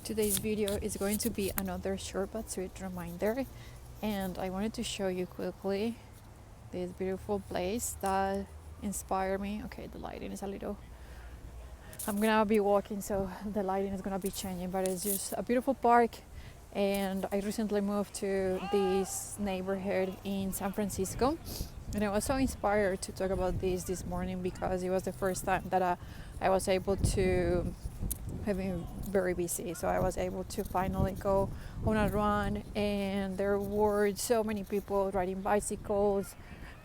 Today's video is going to be another short but sweet reminder, and I wanted to show you quickly this beautiful place that inspired me. Okay, the lighting is a little, I'm gonna be walking, so the lighting is gonna be changing, but it's just a beautiful park. And I recently moved to this neighborhood in San Francisco, and I was so inspired to talk about this morning because it was the first time that I was able to have been very busy, so I was able to finally go on a run, and there were so many people riding bicycles,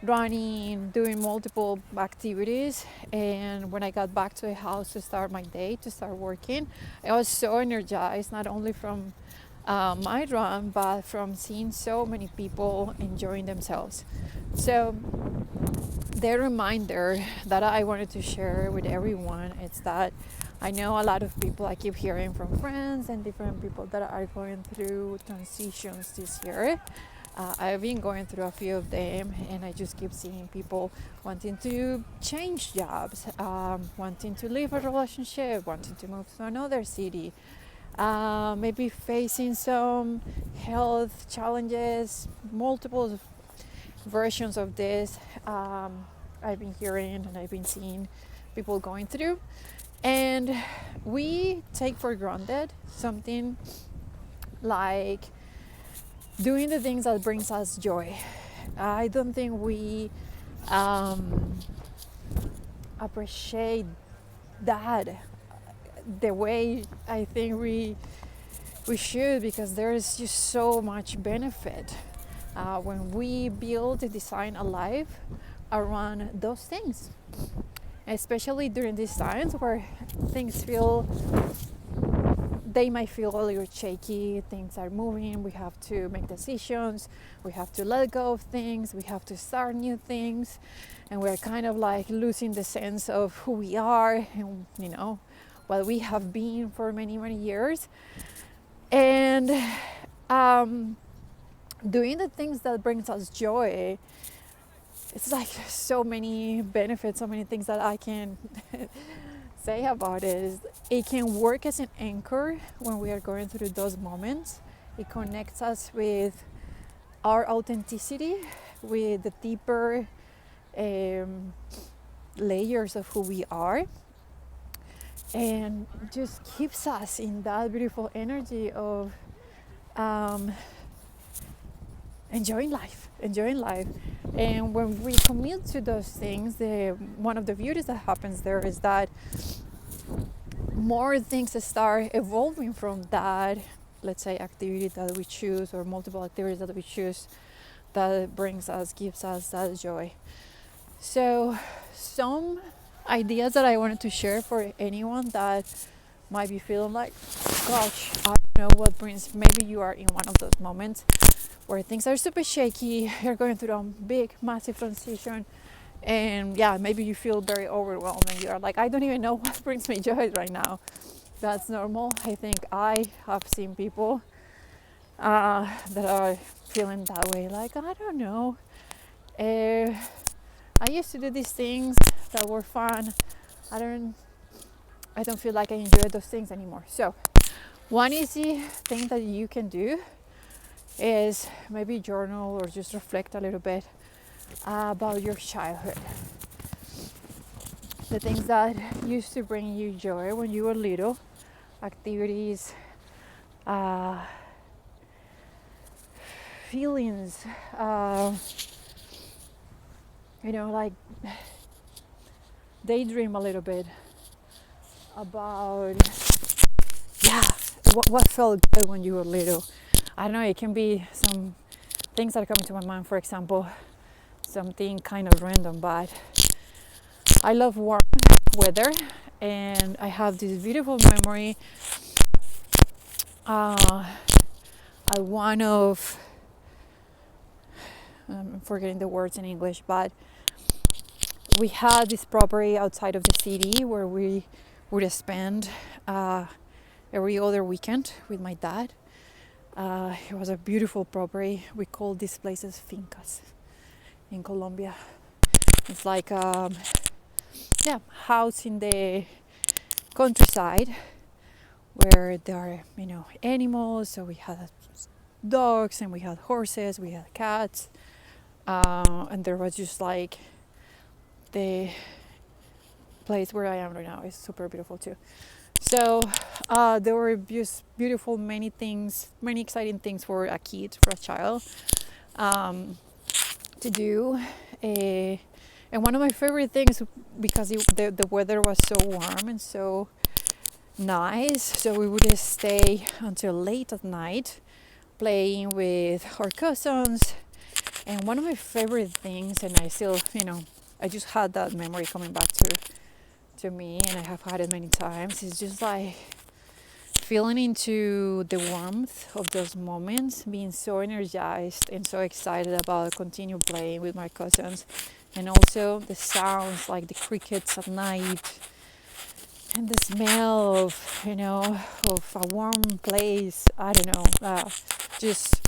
running, doing multiple activities. And when I got back to the house to start my day, to start working, I was so energized, not only from my run, but from seeing so many people enjoying themselves. So the reminder that I wanted to share with everyone is that I know a lot of people, I keep hearing from friends and different people that are going through transitions this year. I've been going through a few of them, and I just keep seeing people wanting to change jobs, wanting to leave a relationship, wanting to move to another city, maybe facing some health challenges, multiple versions of this. I've been hearing and I've been seeing people going through, and we take for granted something like doing the things that brings us joy. I don't think we appreciate that the way I think we should, because there is just so much benefit when we build, design a life around those things, especially during these times where things they might feel a little shaky. Things are moving, we have to make decisions, we have to let go of things, we have to start new things, and we're kind of like losing the sense of who we are and what we have been for many years. And doing the things that brings us joy, it's like so many benefits, so many things that I can say about it. It can work as an anchor when we are going through those moments. It connects us with our authenticity, with the deeper layers of who we are, and just keeps us in that beautiful energy of enjoying life. And when we commit to those things, one of the beauties that happens there is that more things start evolving from that, let's say, activity that we choose, or multiple activities that we choose, that gives us that joy. So some ideas that I wanted to share for anyone that might be feeling like, gosh, I don't know what brings, maybe you are in one of those moments where things are super shaky, you're going through a big, massive transition, and maybe you feel very overwhelmed and you're like, I don't even know what brings me joy right now. That's normal. I think I have seen people that are feeling that way, like, I don't know, I used to do these things that were fun. I don't feel like I enjoy those things anymore. So one easy thing that you can do is maybe journal or just reflect a little bit about your childhood. The things that used to bring you joy when you were little, activities, feelings, like daydream a little bit about what felt good when you were little. I don't know, it can be some things that come to my mind. For example, something kind of random, but I love warm weather, and I have this beautiful memory at one of, I'm forgetting the words in English, but we had this property outside of the city where we would spend every other weekend with my dad. It was a beautiful property. We call these places fincas in Colombia. It's like house in the countryside where there are, animals. So we had dogs and we had horses, we had cats, and there was just like the place where I am right now is super beautiful too. So there were just beautiful, many things, many exciting things for a kid, for a child, um, to do. Uh, and one of my favorite things, because the weather was so warm and so nice, so we would stay until late at night playing with our cousins. And one of my favorite things, and I still, I just had that memory coming back to me, and I have had it many times, is just like feeling into the warmth of those moments, being so energized and so excited about continue playing with my cousins, and also the sounds like the crickets at night, and the smell of of a warm place. I don't know, just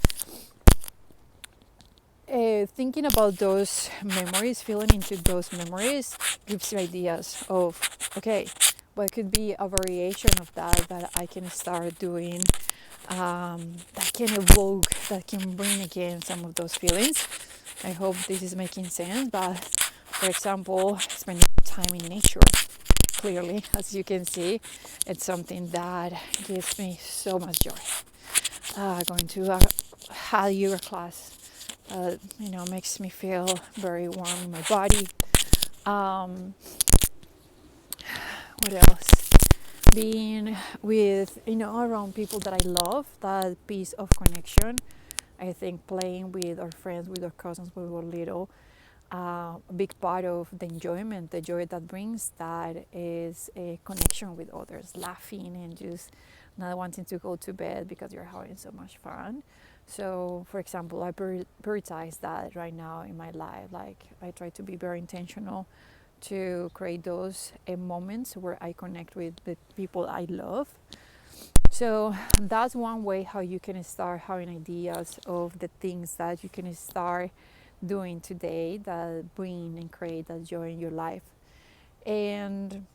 thinking about those memories, feeling into those memories gives you ideas of, okay, what could be a variation of that I can start doing, that can evoke, that can bring again some of those feelings. I hope this is making sense. But for example, spending time in nature, clearly, as you can see, it's something that gives me so much joy. Going to a yoga class, makes me feel very warm in my body. Um, what else? Being with, around people that I love, that piece of connection. I think playing with our friends, with our cousins when we were little, a big part of the enjoyment, the joy that brings, that is a connection with others, laughing and just not wanting to go to bed because you're having so much fun. So, for example, I prioritize that right now in my life. Like, I try to be very intentional to create those moments where I connect with the people I love. So that's one way how you can start having ideas of the things that you can start doing today that bring and create that joy in your life. And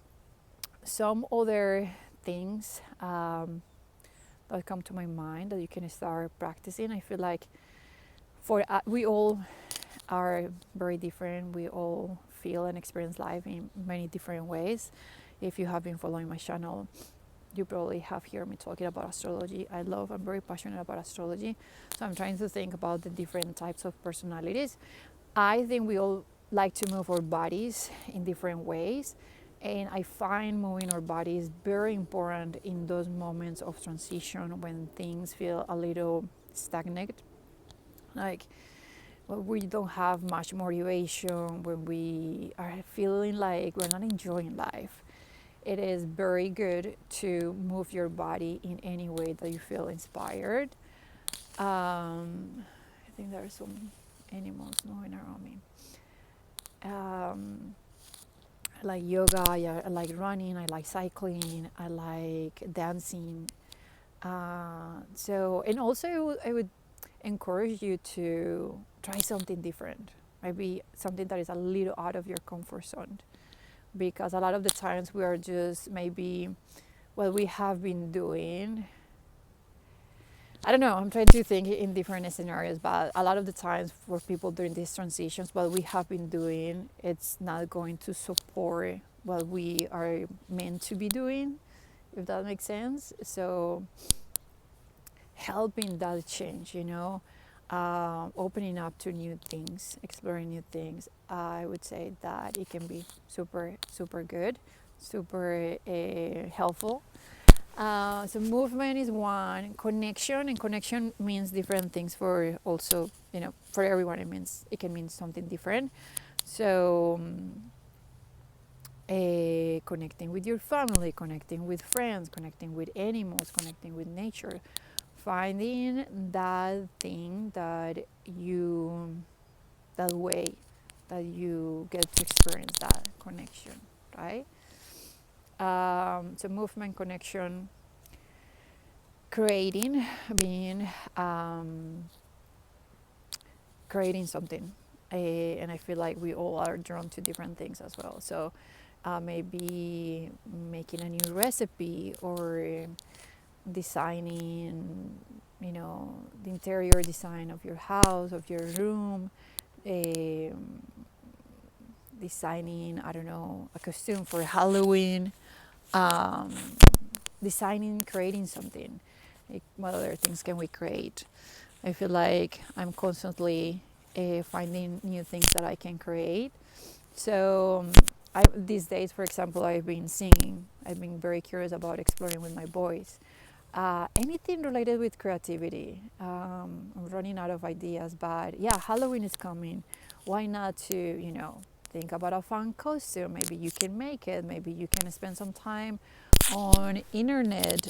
some other things that come to my mind that you can start practicing. I feel like we all are very different. We all feel and experience life in many different ways. If you have been following my channel, you probably have heard me talking about astrology. I'm very passionate about astrology. So I'm trying to think about the different types of personalities. I think we all like to move our bodies in different ways. And I find moving our bodies very important in those moments of transition when things feel a little stagnant. Like when we don't have much motivation, when we are feeling like we're not enjoying life, it is very good to move your body in any way that you feel inspired. I think there are some animals moving around me. Um, I like yoga, yeah, I like running, I like cycling, I like dancing. And also I would encourage you to try something different. Maybe something that is a little out of your comfort zone, because a lot of the times we are just maybe what we have been doing. I don't know, I'm trying to think in different scenarios, but a lot of the times for people during these transitions, what we have been doing, it's not going to support what we are meant to be doing, if that makes sense. So helping that change, opening up to new things, exploring new things, I would say that it can be super, super good, super helpful. So movement is one. Connection, and connection means different things for also, for everyone. It can mean something different. So connecting with your family, connecting with friends, connecting with animals, connecting with nature, finding that thing that way that you get to experience that connection, right? So movement, connection, creating, being creating something. And I feel like we all are drawn to different things as well. So maybe making a new recipe or designing, the interior design of your house, of your room, um, designing, I don't know, a costume for Halloween, um, designing, creating something. Like, what other things can we create? I feel like I'm constantly finding new things that I can create. So these days, for example, I've been singing. I've been very curious about exploring with my voice. Anything related with creativity. I'm running out of ideas, but yeah, Halloween is coming. Why not to, think about a fun costume? Maybe you can make it. Maybe you can spend some time on internet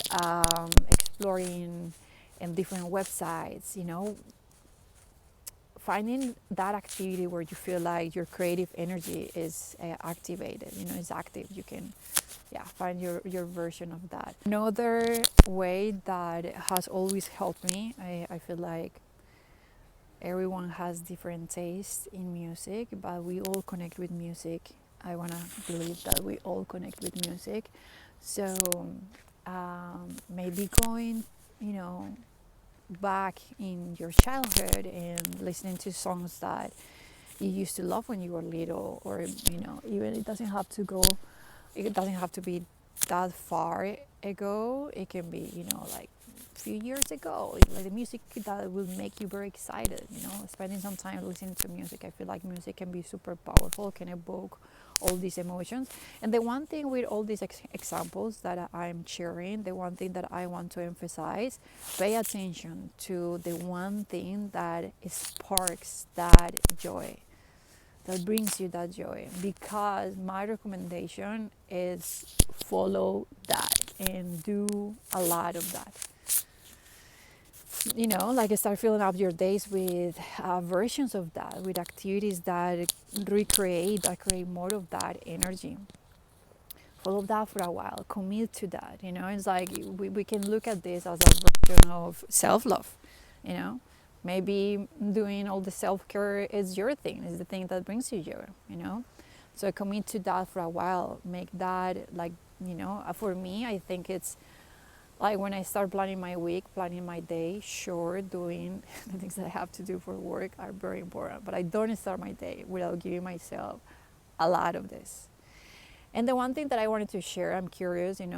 exploring in different websites, finding that activity where you feel like your creative energy is activated, is active. You can, yeah, find your version of that. Another way that has always helped me, I feel like everyone has different tastes in music, but we all connect with music. I want to believe that we all connect with music. So maybe going, you know, back in your childhood and listening to songs that you used to love when you were little, or even it doesn't have to be that far ago. It can be, like a few years ago. Like the music that will make you very excited. Spending some time listening to music. I feel like music can be super powerful, can evoke all these emotions. And the one thing with all these examples that I'm sharing, the one thing that I want to emphasize, pay attention to the one thing that sparks that joy, that brings you that joy. Because my recommendation is follow that and do a lot of that. Like start filling up your days with versions of that, with activities that create more of that energy. Follow that for a while, commit to that. It's like we can look at this as a version of self-love. you know Maybe doing all the self-care is your thing, is the thing that brings you joy. So commit to that for a while, make that like, for me, I think it's like when I start planning my week, planning my day, sure, doing the things that I have to do for work are very important, but I don't start my day without giving myself a lot of this. And the one thing that I wanted to share, I'm curious, if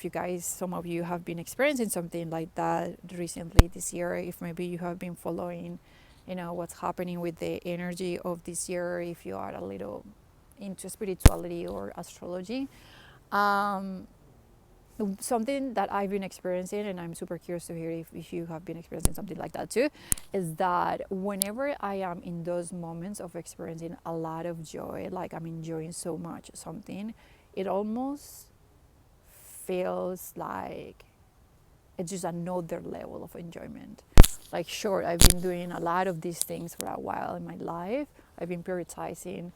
you guys, some of you have been experiencing something like that recently this year, if maybe you have been following, what's happening with the energy of this year, if you are a little into spirituality or astrology. Um, Something that I've been experiencing, and I'm super curious to hear if you have been experiencing something like that too, is that whenever I am in those moments of experiencing a lot of joy, like I'm enjoying so much something, it almost feels like it's just another level of enjoyment. Like, sure, I've been doing a lot of these things for a while in my life. I've been prioritizing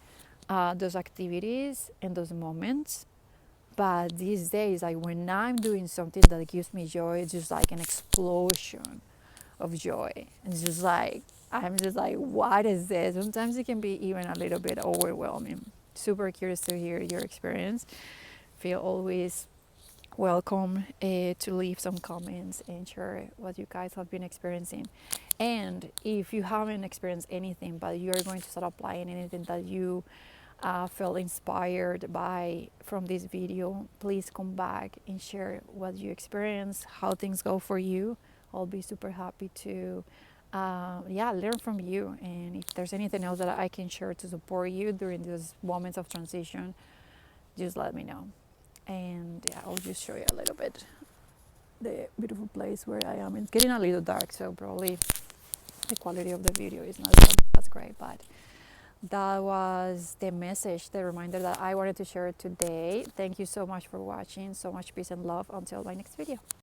those activities and those moments. But these days, like when I'm doing something that gives me joy, it's just like an explosion of joy. It's just like, I'm just like, what is this? Sometimes it can be even a little bit overwhelming. Super curious to hear your experience. Feel always welcome to leave some comments and share what you guys have been experiencing. And if you haven't experienced anything, but you're going to start applying anything that you felt inspired by from this video, please come back and share what you experienced, how things go for you. I'll be super happy to learn from you. And if there's anything else that I can share to support you during these moments of transition, just let me know. And yeah, I'll just show you a little bit the beautiful place where I am. It's getting a little dark, so probably the quality of the video is not that great, but that was the message, the reminder that I wanted to share today. Thank you so much for watching. So much peace and love. Until my next video.